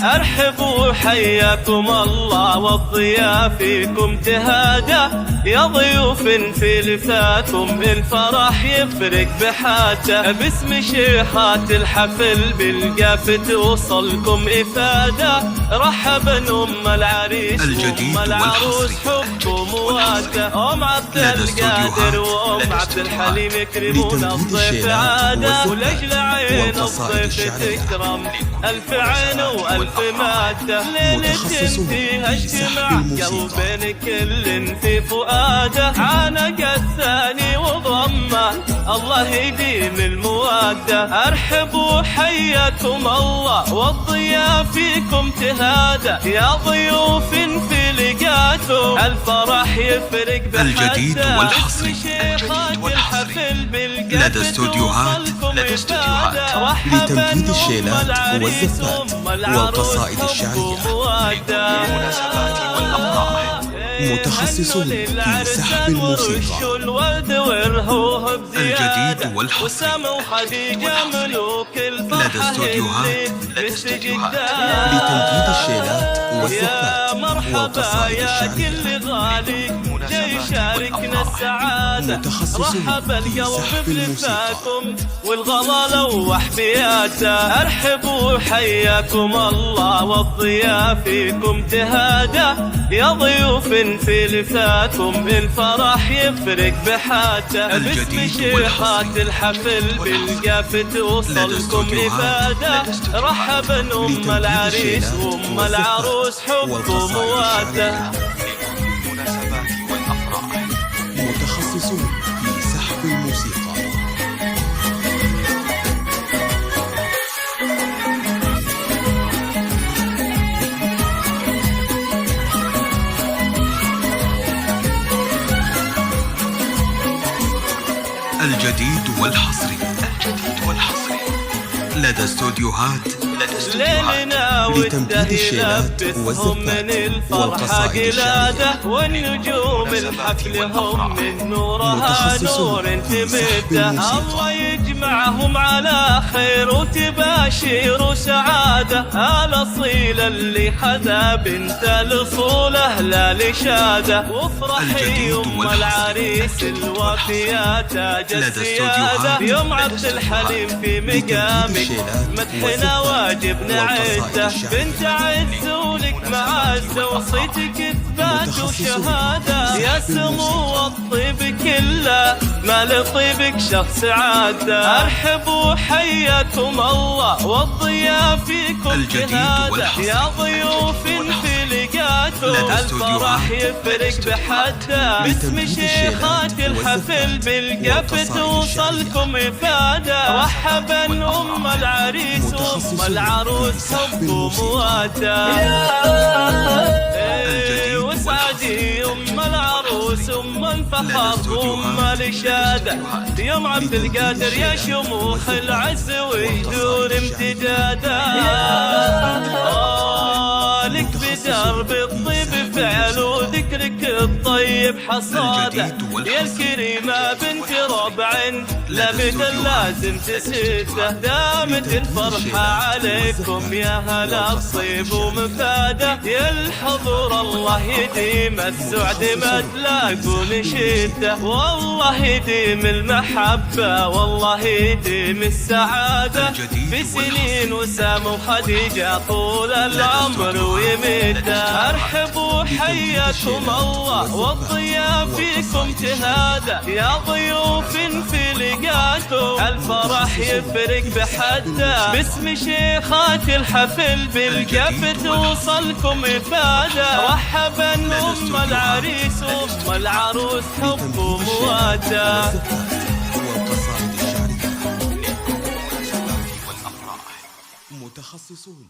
ارحبوا حياكم الله والضيافيكم تهادى، يا ضيوف في لفاكم الفرح يفرق بحاته، باسم شيخات الحفل بالقاف توصلكم إفادة، رحبا أم العريس وأم العروس حب ومودة، أم عبد القادر وأم عبد الحليم يكرمون الضيف عادة، ولأجل عين الضيف تكرم ألف عين وألف مادة، ليلة فيها اجتماع قلبين كل في فؤاده، عانق الثاني وضمه الله يديم المودة، ارحبوا حياكم الله والضيافيكم تهادى، يا ضيوف في لقاكم الفرح يفرق بحده، الجديد والحصري لدى استوديوهات لتنفيذ الشيلات والزفات والقصائد الشعرية، متخصصون في سحب الموسيقى. الجديد والحصري لدى استوديوهات لتنفيذ الشيلات والزفات والقصائد الشعرية، يشاركنا السعادة، متخصصون رحب في القلب سحب الموسيقى. بلفاكم والغلا لوح بياته، ارحبوا حياكم الله والضيافيكم تهادى، يا ضيوف في لفاكم الفرح يفرق بحاته، باسم شيخات الحفل بالقاف توصلكم إفادة، رحبا أم العريس وأم العروس حب ومودة، متخصصون في سحب الموسيقى. الجديد والحصري لدى استوديوهات ليلنا الشيلات والدهيلات من الفرحة قلادة، والنجوم الحفل هم من نورها نور تمده، الله يجمعهم على خير وتباشير وسعادة، الأصيل اللي حذا بنت الأصول أهلا لشادة، وافرحي أم العريس الوفية تاج السيادة، يوم عبد الحليم في مقامك مدحنا واجب نعده، بنت عز ولك معزة وصيتك اثبات وشهادة، يا سمو الطيب كله ما لطيبك شخص عادة، ارحبوا حياكم الله والضيافيكم تهادى، يا ضيوف في لقاكم الفرح يفرق بحده، باسم شيخات الحفل بالقاف توصلكم إفادة، رحبا أم العريس وأم العروس حب ومودة، وسعدي أم العروس أم الفخر أم الإشادة، يوم عبد القادر يا شموخ العز ويدور امتدادا، لك بدرب الطيب فعل وذكرك الطيب حصاده، يا الكريمة بنت ربع لابد لازم تسده، دامت الفرحة عليكم يا هلا الطيب ومفاده، يا الحضور الله يديم السعد ما تلاقون شده، والله يديم المحبة والله يديم السعادة، في سنين وسام وخديجة طول العمر ويمده، ارحبوا حياكم الله والضيافيكم تهادى، يا ضيوف في لقاكم الفرح يفرق بحده، باسم شيخات الحفل بالقاف توصلكم إفادة، رحبا أم العريس وأم العروس حب ومودة، متخصصون